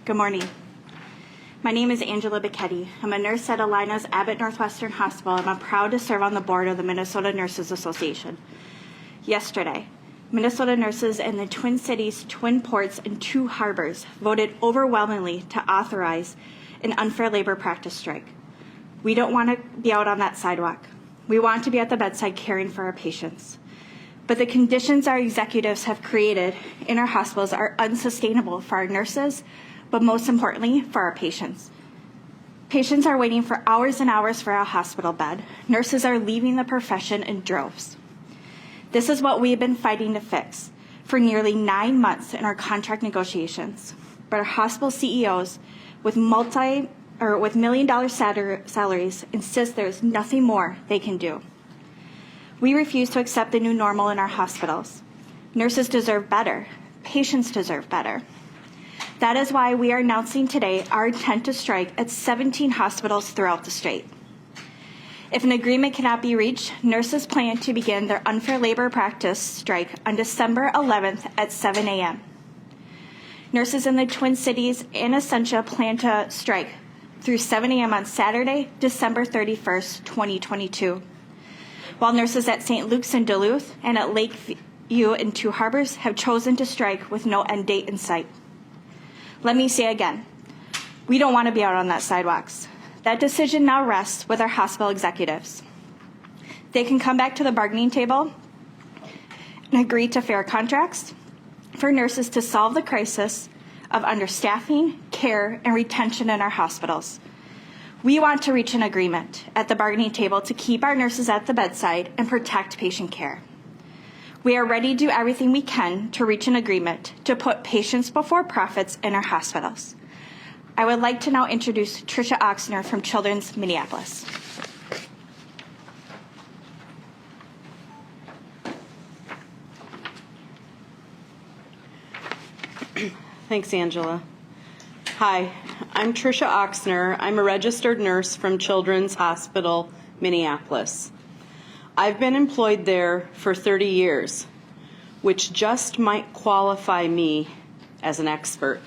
Good morning. My name is Angela Bicchetti. I'm a nurse at Alina's Abbott Northwestern Hospital, and I'm proud to serve on the board of the Minnesota Nurses Association. Yesterday, Minnesota nurses in the Twin Cities, Twin Ports, and two harbors voted overwhelmingly to authorize an unfair labor practice strike. We don't want to be out on that sidewalk. We want to be at the bedside caring for our patients. But the conditions our executives have created in our hospitals are unsustainable for our nurses, but most importantly, for our patients. Patients are waiting for hours and hours for a hospital bed. Nurses are leaving the profession in droves. This is what we have been fighting to fix for nearly 9 months in our contract negotiations. But our hospital CEOs with million-dollar salaries insist there is nothing more they can do. We refuse to accept the new normal in our hospitals. Nurses deserve better. Patients deserve better. That is why we are announcing today our intent to strike at 17 hospitals throughout the state. If an agreement cannot be reached, nurses plan to begin their unfair labor practice strike on December 11th at 7 a.m. Nurses in the Twin Cities and Essentia plan to strike through 7 a.m. on Saturday, December 31st, 2022. While nurses at St. Luke's and Duluth and at Lakeview and Two Harbors have chosen to strike with no end date in sight. Let me say again, we don't want to be out on that sidewalks. That decision now rests with our hospital executives. They can come back to the bargaining table and agree to fair contracts for nurses to solve the crisis of understaffing, care, and retention in our hospitals. We want to reach an agreement at the bargaining table to keep our nurses at the bedside and protect patient care. We are ready to do everything we can to reach an agreement to put patients before profits in our hospitals. I would like to now introduce Tricia Oxner from Children's Minneapolis. Thanks, Angela. Hi, I'm Tricia Oxner. I'm a registered nurse from Children's Hospital, Minneapolis. I've been employed there for 30 years, which just might qualify me as an expert.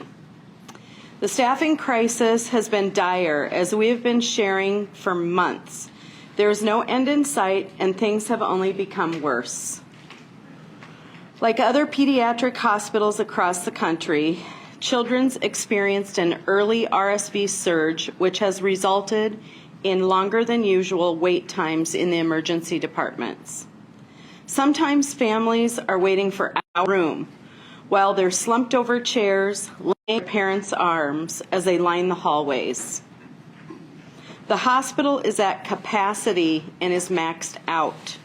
The staffing crisis has been dire, as we have been sharing for months. There is no end in sight, and things have only become worse. Like other pediatric hospitals across the country, Children's experienced an early RSV surge, which has resulted in longer than usual wait times in the emergency departments. Sometimes families are waiting for a room while they're slumped over chairs, laying in parents' arms as they line the hallways. The hospital is at capacity and is maxed out.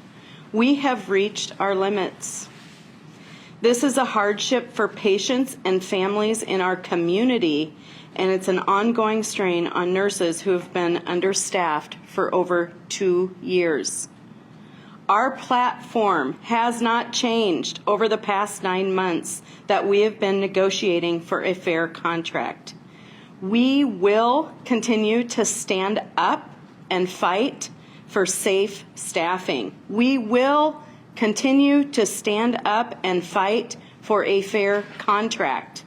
We have reached our limits. This is a hardship for patients and families in our community, and it's an ongoing strain on nurses who have been understaffed for over 2 years. Our platform has not changed over the past 9 months that we have been negotiating for a fair contract. We will continue to stand up and fight for safe staffing. We will continue to stand up and fight for a fair contract.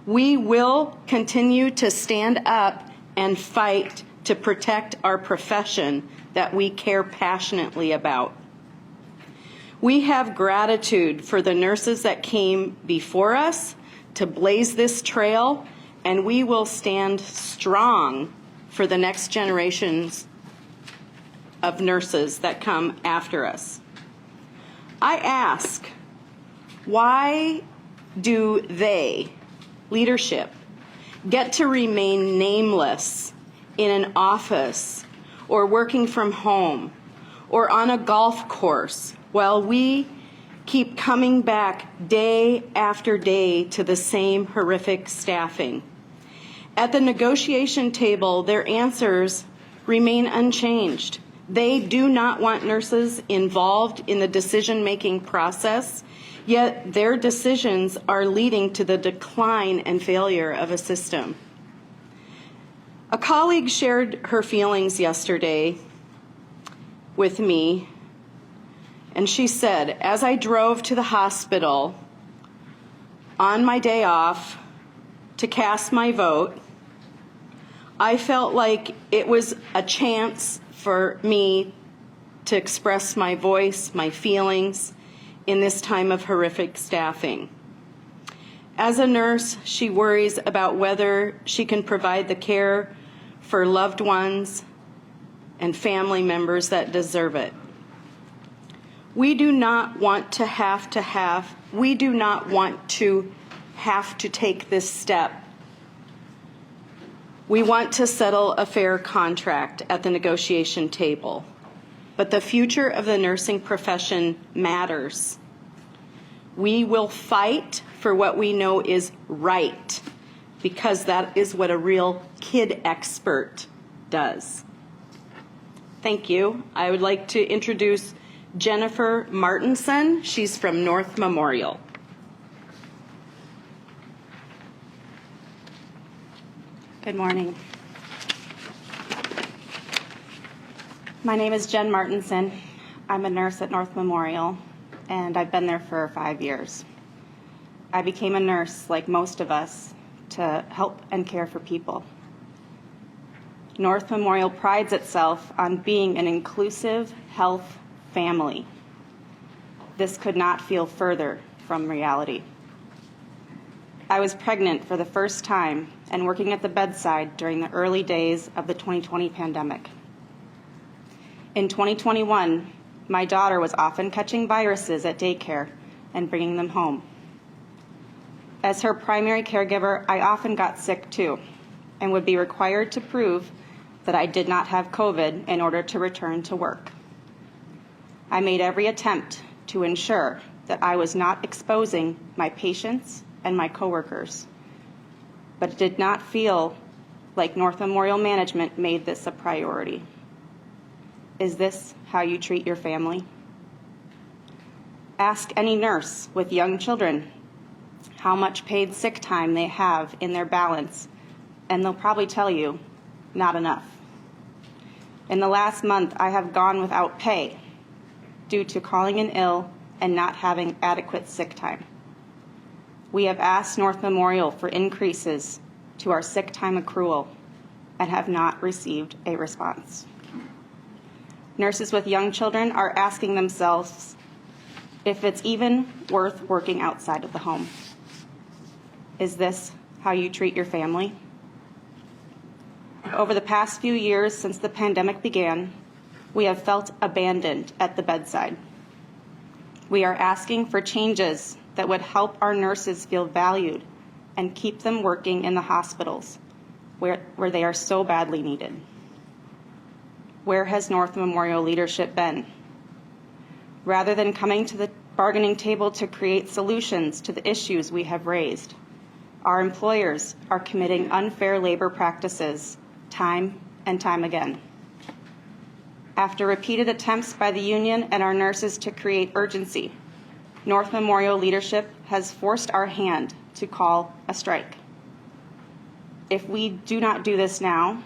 We will continue to stand up and fight to protect our profession that we care passionately about. We have gratitude for the nurses that came before us to blaze this trail, and we will stand strong for the next generations of nurses that come after us. I ask, why do they, leadership, get to remain nameless in an office or working from home or on a golf course while we keep coming back day after day to the same horrific staffing? At the negotiation table, their answers remain unchanged. They do not want nurses involved in the decision-making process, yet their decisions are leading to the decline and failure of a system. A colleague shared her feelings yesterday with me, and she said, as I drove to the hospital on my day off, to cast my vote. I felt like it was a chance for me to express my voice, my feelings in this time of horrific staffing. As a nurse, she worries about whether she can provide the care for loved ones and family members that deserve it. We do not want to have to take this step. We want to settle a fair contract at the negotiation table, but the future of the nursing profession matters. We will fight for what we know is right, because that is what a real kid expert does. Thank you. I would like to introduce Jennifer Martinson. She's from North Memorial. Good morning. My name is Jen Martinson. I'm a nurse at North Memorial, and I've been there for 5 years. I became a nurse, like most of us, to help and care for people. North Memorial prides itself on being an inclusive health family. This could not feel further from reality. I was pregnant for the first time and working at the bedside during the early days of the 2020 pandemic. In 2021, my daughter was often catching viruses at daycare and bringing them home. As her primary caregiver, I often got sick too and would be required to prove that I did not have COVID in order to return to work. I made every attempt to ensure that I was not exposing my patients and my coworkers, but it did not feel like North Memorial management made this a priority. Is this how you treat your family? Ask any nurse with young children how much paid sick time they have in their balance, and they'll probably tell you, not enough. In the last month, I have gone without pay due to calling in ill and not having adequate sick time. We have asked North Memorial for increases to our sick time accrual and have not received a response. Nurses with young children are asking themselves if it's even worth working outside of the home. Is this how you treat your family? Over the past few years since the pandemic began, we have felt abandoned at the bedside. We are asking for changes that would help our nurses feel valued and keep them working in the hospitals where they are so badly needed. Where has North Memorial leadership been? Rather than coming to the bargaining table to create solutions to the issues we have raised, our employers are committing unfair labor practices time and time again. After repeated attempts by the union and our nurses to create urgency, North Memorial leadership has forced our hand to call a strike. If we do not do this now,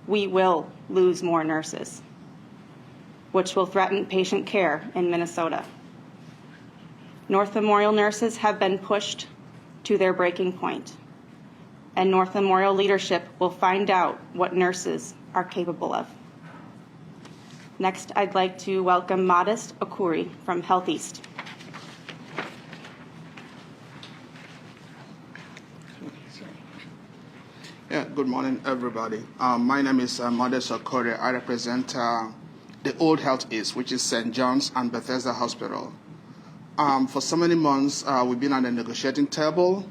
we will lose more nurses, which will threaten patient care in Minnesota. North Memorial nurses have been pushed to their breaking point, and North Memorial leadership will find out what nurses are capable of. Next, I'd like to welcome Modest Okuri from Health East. Yeah, good morning, everybody. My name is Modest Okuri. I represent the Old Health East, which is St. John's and Bethesda Hospital. For so many months, we've been at the negotiating table,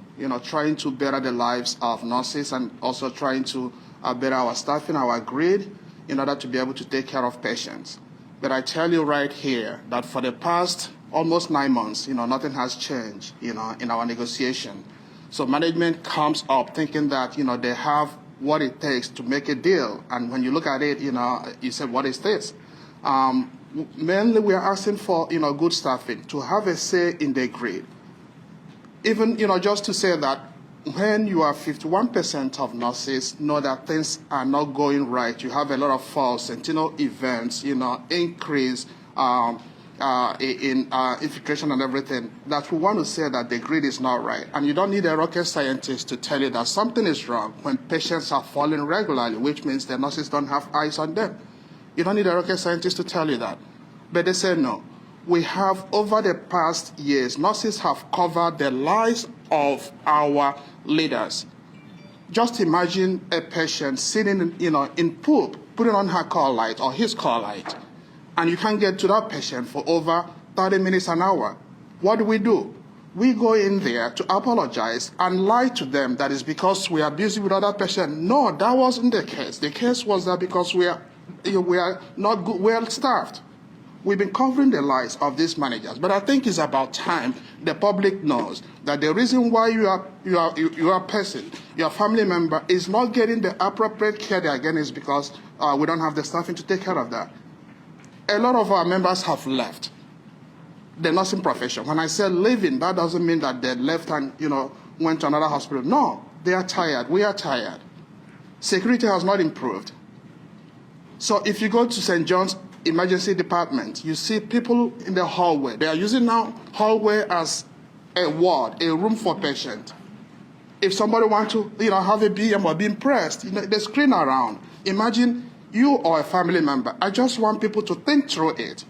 trying to better the lives of nurses and also trying to better our staffing, our grid, in order to be able to take care of patients. But I tell you right here that for the past almost 9 months, nothing has changed, in our negotiation. So management comes up thinking that, they have what it takes to make a deal. And when you look at it, you say, what is this? Mainly we are asking for, good staffing, to have a say in the grid. Even, just to say that when you are 51% of nurses know that things are not going right, you have a lot of false sentinel events, increase infiltration and everything, that we want to say that the grid is not right. And you don't need a rocket scientist to tell you that something is wrong when patients are falling regularly, which means the nurses don't have eyes on them. You don't need a rocket scientist to tell you that. But they say no. We have, over the past years, nurses have covered the lives of our leaders. Just imagine a patient sitting, in poop, putting on her call light or his call light, and you can't get to that patient for over 30 minutes, an hour. What do? We go in there to apologize and lie to them that it's because we are busy with other patients. No, that wasn't the case. The case was that because we are not good, well-staffed. We've been covering the lives of these managers, but I think it's about time the public knows that the reason why your person, your family member, is not getting the appropriate care they're getting is because we don't have the staffing to take care of that. A lot of our members have left the nursing profession. When I say leaving, that doesn't mean that they left and went to another hospital. No, they are tired. We are tired. Security has not improved. So if you go to St. John's emergency department, you see people in the hallway. They are using now hallway as a ward, a room for patients. If somebody wants to, have a BM or be impressed, they screen around. Imagine you or a family member. I just want people to think through it.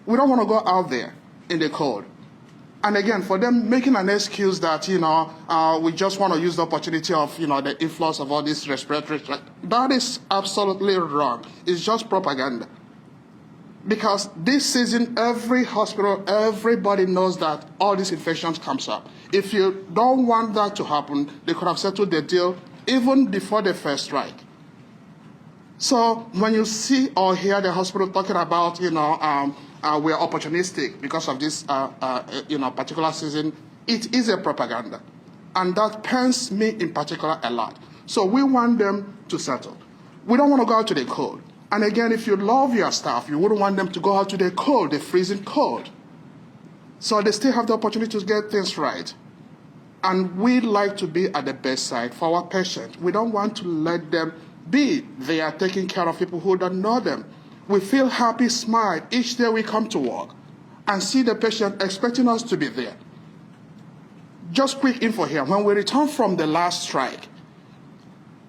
We don't want to go out there in the cold. And again, for them making an excuse that, we just want to use the opportunity of, the influx of all these respiratory, that is absolutely wrong. It's just propaganda. Because this season, every hospital, everybody knows that all these infections comes up. If you don't want that to happen, they could have settled the deal even before the first strike. So when you see or hear the hospital talking about, we are opportunistic because of this, particular season, it is a propaganda. And that pains me in particular a lot. So we want them to settle. We don't want to go out to the cold. And again, if you love your staff, you wouldn't want them to go out to the cold, the freezing cold. So they still have the opportunity to get things right. And we like to be at the bedside for our patients. We don't want to let them be there taking care of people who don't know them. We feel happy, smile each day we come to work and see the patient expecting us to be there. Just quick info here. When we return from the last strike,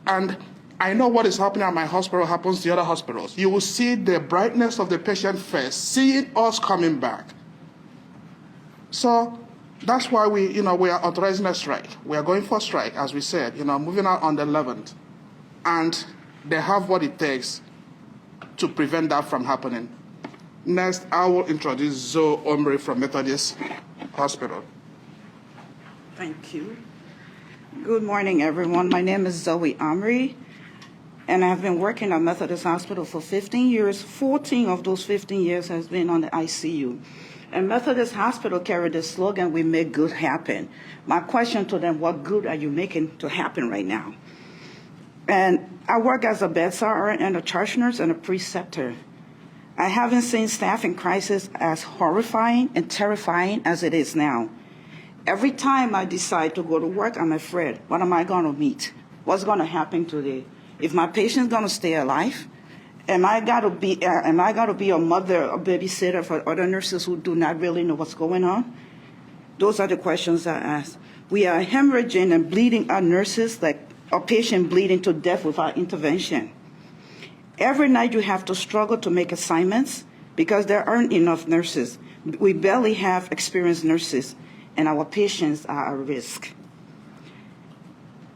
and I know what is happening at my hospital happens to the other hospitals, you will see the brightness of the patient face, seeing us coming back. So that's why we are authorizing a strike. We are going for strike, as we said, moving out on the 11th. And they have what it takes to prevent that from happening. Next, I will introduce Zoe Omri from Methodist Hospital. Thank you. Good morning, everyone. My name is Zoe Omri, and I've been working at Methodist Hospital for 15 years. 14 of those 15 years has been on the ICU. And Methodist Hospital carried the slogan, "We make good happen." My question to them, what good are you making to happen right now? And I work as a bedside and a charge nurse and a preceptor. I haven't seen staffing crisis as horrifying and terrifying as it is now. Every time I decide to go to work, I'm afraid. What am I going to meet? What's going to happen today? If my patient's going to stay alive, am I got to be a mother, a babysitter for other nurses who do not really know what's going on? Those are the questions I ask. We are hemorrhaging and bleeding our nurses like a patient bleeding to death without intervention. Every night you have to struggle to make assignments because there aren't enough nurses. We barely have experienced nurses, and our patients are at risk.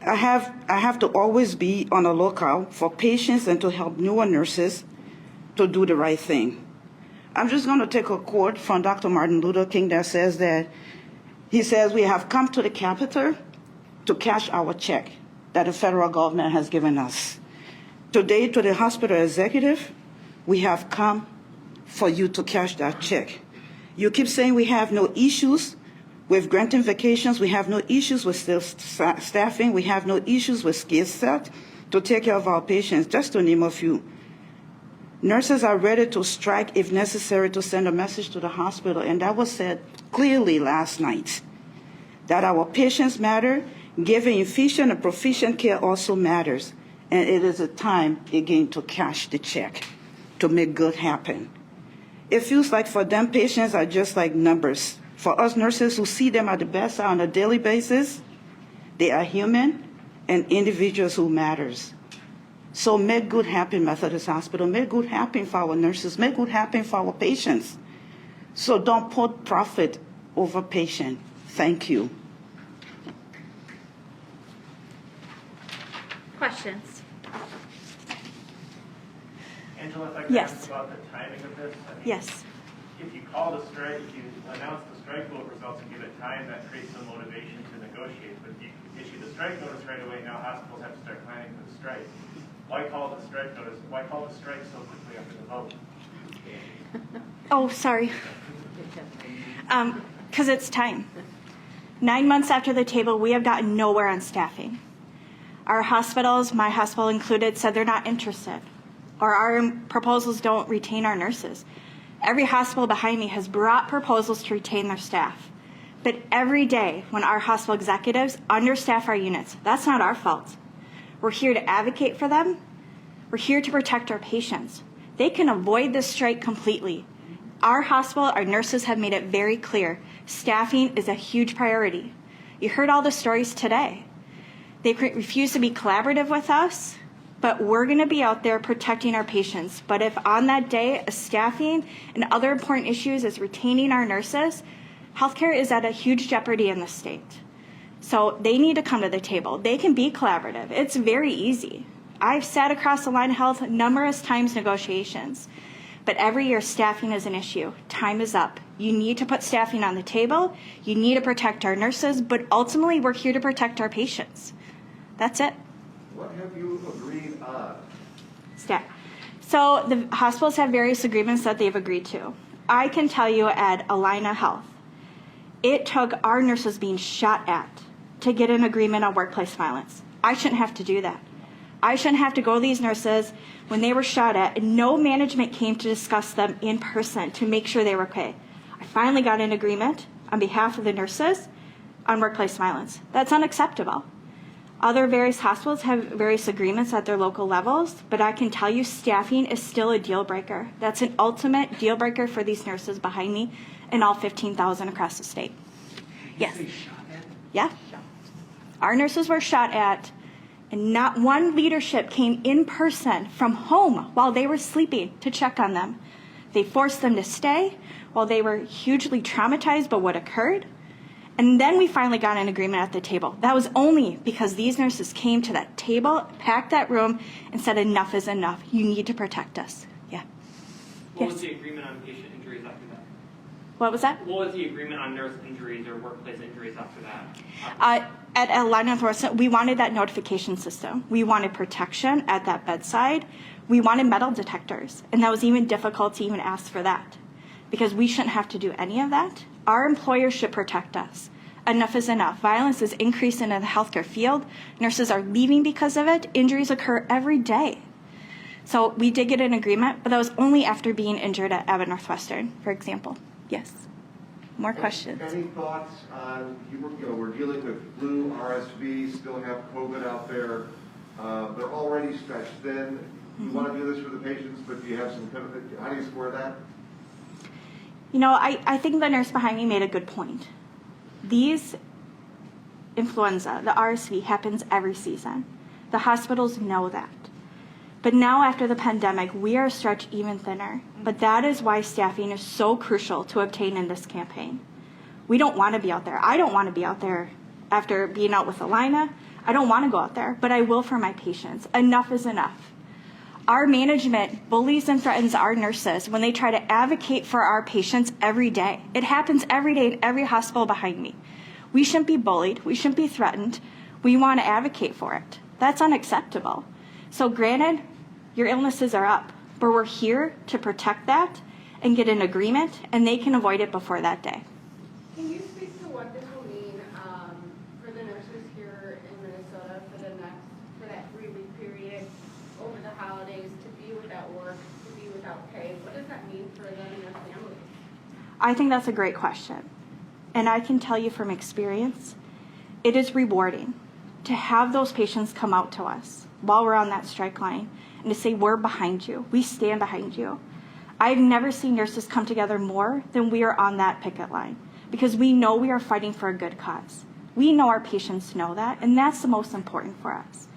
I have to always be on the lookout for patients and to help newer nurses to do the right thing. I'm just going to take a quote from Dr. Martin Luther King that says he says, "We have come to the Capitol to cash our check that the federal government has given us. Today, to the hospital executive, we have come for you to cash that check. You keep saying we have no issues with granting vacations, we have no issues with staffing, we have no issues with skill set to take care of our patients, just to name a few. Nurses are ready to strike if necessary to send a message to the hospital, and that was said clearly last night, that our patients matter. Giving efficient and proficient care also matters, and it is a time again to cash the check, to make good happen. It feels like for them, patients are just like numbers. For us nurses who see them at the bedside on a daily basis, they are human and individuals who matters. So make good happen, Methodist Hospital. Make good happen for our nurses. Make good happen for our patients. So don't put profit over patient. Thank you. Questions? Angela, if I could Yes. ask about the timing of this? I mean, Yes. If you call the strike, if you announce the strike vote results and give it time, that creates some motivation to negotiate. But if you issue the strike notice right away, now hospitals have to start planning for the strike. Why call the strike notice? Why call the strike so quickly after the vote? Oh, sorry. Because it's time. 9 months after the table, we have gotten nowhere on staffing. Our hospitals, my hospital included, said they're not interested, or our proposals don't retain our nurses. Every hospital behind me has brought proposals to retain their staff. But every day when our hospital executives understaff our units, that's not our fault. We're here to advocate for them. We're here to protect our patients. They can avoid this strike completely. Our hospital, our nurses have made it very clear. Staffing is a huge priority. You heard all the stories today. They refuse to be collaborative with us, but we're going to be out there protecting our patients. But if on that day, staffing and other important issues is retaining our nurses, healthcare is at a huge jeopardy in the state. So they need to come to the table. They can be collaborative. It's very easy. I've sat across the line of health numerous times negotiations, but every year staffing is an issue. Time is up. You need to put staffing on the table. You need to protect our nurses, but ultimately we're here to protect our patients. That's it. What have you agreed on? Staff. So the hospitals have various agreements that they've agreed to. I can tell you at Allina Health, it took our nurses being shot at to get an agreement on workplace violence. I shouldn't have to do that. I shouldn't have to go to these nurses when they were shot at, and no management came to discuss them in person to make sure they were okay. I finally got an agreement on behalf of the nurses on workplace violence. That's unacceptable. Other various hospitals have various agreements at their local levels, but I can tell you staffing is still a deal breaker. That's an ultimate deal breaker for these nurses behind me and all 15,000 across the state. Yes. Yeah. Our nurses were shot at, and not one leadership came in person from home while they were sleeping to check on them. They forced them to stay while they were hugely traumatized by what occurred. And then we finally got an agreement at the table. That was only because these nurses came to that table, packed that room, and said enough is enough. You need to protect us. Yeah. What was the agreement on patient injuries after that? What was that? What was the agreement on nurse injuries or workplace injuries after that? At Allina Health, we wanted that notification system. We wanted protection at that bedside. We wanted metal detectors. And that was even difficult to even ask for that because we shouldn't have to do any of that. Our employers should protect us. Enough is enough. Violence is increasing in the healthcare field. Nurses are leaving because of it. Injuries occur every day. So we did get an agreement, but that was only after being injured at Abbott Northwestern, for example. Yes. More questions? Any thoughts on, we're dealing with flu, RSV, still have COVID out there. They're already stretched thin. You want to do this for the patients, but do you have some, how do you square that? You know, I think the nurse behind me made a good point. These influenza, the RSV, happens every season. The hospitals know that. But now after the pandemic, we are stretched even thinner. But that is why staffing is so crucial to obtain in this campaign. We don't want to be out there. I don't want to be out there after being out with Allina. I don't want to go out there, but I will for my patients. Enough is enough. Our management bullies and threatens our nurses when they try to advocate for our patients every day. It happens every day in every hospital behind me. We shouldn't be bullied. We shouldn't be threatened. We want to advocate for it. That's unacceptable. So granted, your illnesses are up, but we're here to protect that and get an agreement, and they can avoid it before that day. Can you speak to what this will mean for the nurses here in Minnesota for that 3-week period over the holidays to be without work, to be without pay? What does that mean for them and their families? I think that's a great question. And I can tell you from experience, it is rewarding to have those patients come out to us while we're on that strike line and to say, we're behind you. We stand behind you. I've never seen nurses come together more than we are on that picket line, because we know we are fighting for a good cause. We know our patients know that, and that's the most important for us.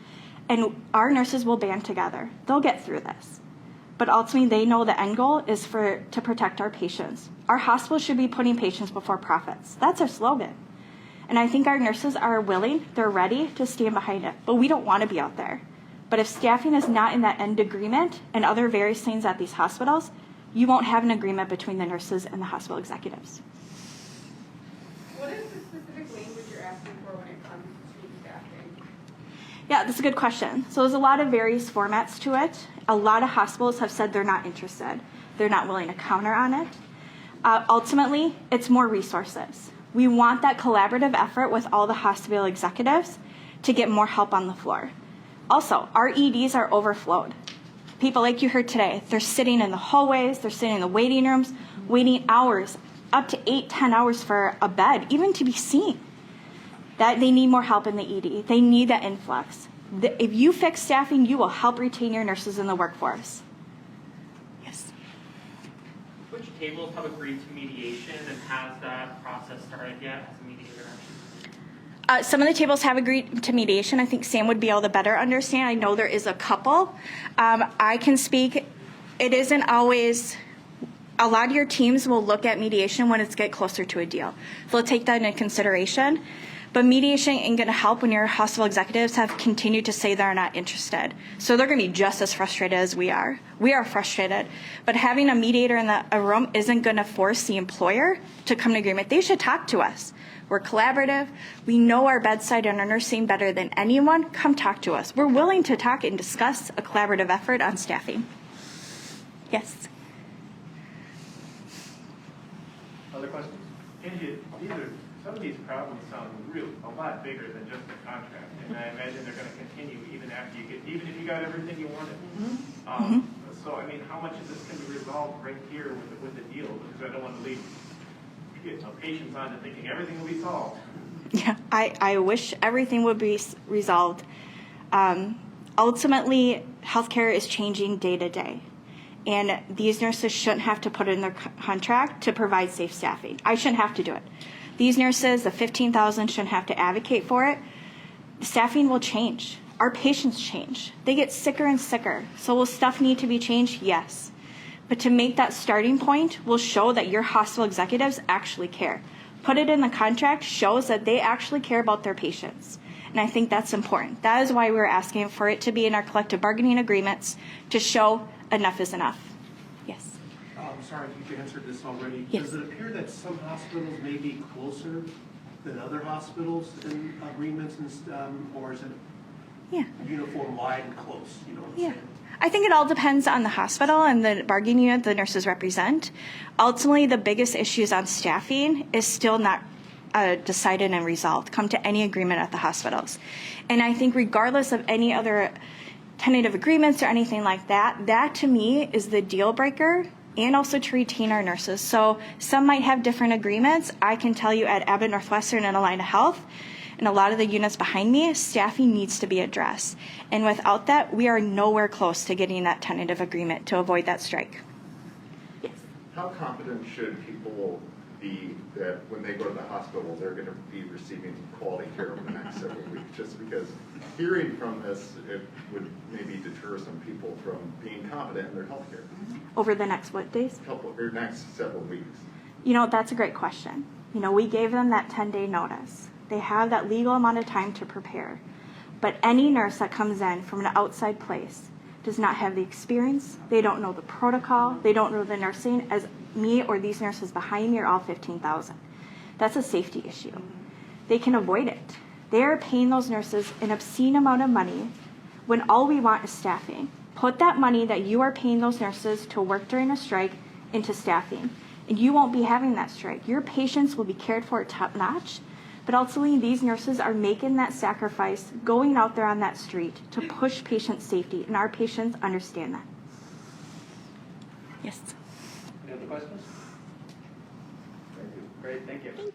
And our nurses will band together. They'll get through this. But ultimately, they know the end goal is to protect our patients. Our hospital should be putting patients before profits. That's our slogan. And I think our nurses are willing, they're ready to stand behind it, but we don't want to be out there. But if staffing is not in that end agreement and other various things at these hospitals, you won't have an agreement between the nurses and the hospital executives. What is the specific language you're asking for when it comes to staffing? Yeah, that's a good question. So there's a lot of various formats to it. A lot of hospitals have said they're not interested. They're not willing to counter on it. Ultimately, it's more resources. We want that collaborative effort with all the hospital executives to get more help on the floor. Also, our EDs are overflowed. People like you heard today, they're sitting in the hallways, they're sitting in the waiting rooms, waiting hours, up to 8-10 hours for a bed, even to be seen. That they need more help in the ED. They need that influx. If you fix staffing, you will help retain your nurses in the workforce. Yes. Which tables have agreed to mediation, and has that process started yet? Has the mediator actually? Some of the tables have agreed to mediation. I think Sam would be able to better understand. I know there is a couple. I can speak. It isn't always. A lot of your teams will look at mediation when it's get closer to a deal. They'll take that into consideration. But mediation ain't going to help when your hospital executives have continued to say they're not interested. So they're going to be just as frustrated as we are. We are frustrated. But having a mediator in a room isn't going to force the employer to come to agreement. They should talk to us. We're collaborative. We know our bedside and our nursing better than anyone. Come talk to us. We're willing to talk and discuss a collaborative effort on staffing. Yes. Other questions? Angie, some of these problems sound a lot bigger than just the contract, and I imagine they're going to continue even if you got everything you wanted. So, I mean, how much of this can be resolved right here with the deal? Because I don't want to leave patients on to thinking everything will be solved. Yeah, I wish everything would be resolved. Ultimately, healthcare is changing day to day. And these nurses shouldn't have to put it in their contract to provide safe staffing. I shouldn't have to do it. These nurses, the 15,000, shouldn't have to advocate for it. Staffing will change. Our patients change. They get sicker and sicker. So will stuff need to be changed? Yes. But to make that starting point will show that your hospital executives actually care. Put it in the contract shows that they actually care about their patients. And I think that's important. That is why we're asking for it to be in our collective bargaining agreements to show enough is enough. Yes. Sorry if you've answered this already. Yes. Does it appear that some hospitals may be closer than other hospitals in agreements, or is it uniform wide and close? You know what I'm saying? I think it all depends on the hospital and the bargaining unit the nurses represent. Ultimately, the biggest issues on staffing is still not decided and resolved. Come to any agreement at the hospitals. And I think regardless of any other tentative agreements or anything like that, that to me is the deal breaker, and also to retain our nurses. So some might have different agreements. I can tell you at Abbott Northwestern and Alina Health, and a lot of the units behind me, staffing needs to be addressed. And without that, we are nowhere close to getting that tentative agreement to avoid that strike. Yes. How confident should people be that when they go to the hospital, they're going to be receiving quality care over the next several weeks? Just because hearing from this, it would maybe deter some people from being confident in their health care. Over the next what days? Or next several weeks. You know, that's a great question. You know, we gave them that 10-day notice. They have that legal amount of time to prepare. But any nurse that comes in from an outside place does not have the experience. They don't know the protocol. They don't know the nursing, as me or these nurses behind me are all 15,000. That's a safety issue. They can avoid it. They are paying those nurses an obscene amount of money when all we want is staffing. Put that money that you are paying those nurses to work during a strike into staffing, and you won't be having that strike. Your patients will be cared for top notch, but ultimately these nurses are making that sacrifice, going out there on that street to push patient safety, and our patients understand that. Yes. Any other questions? Thank you. Great, thank you. Thank you.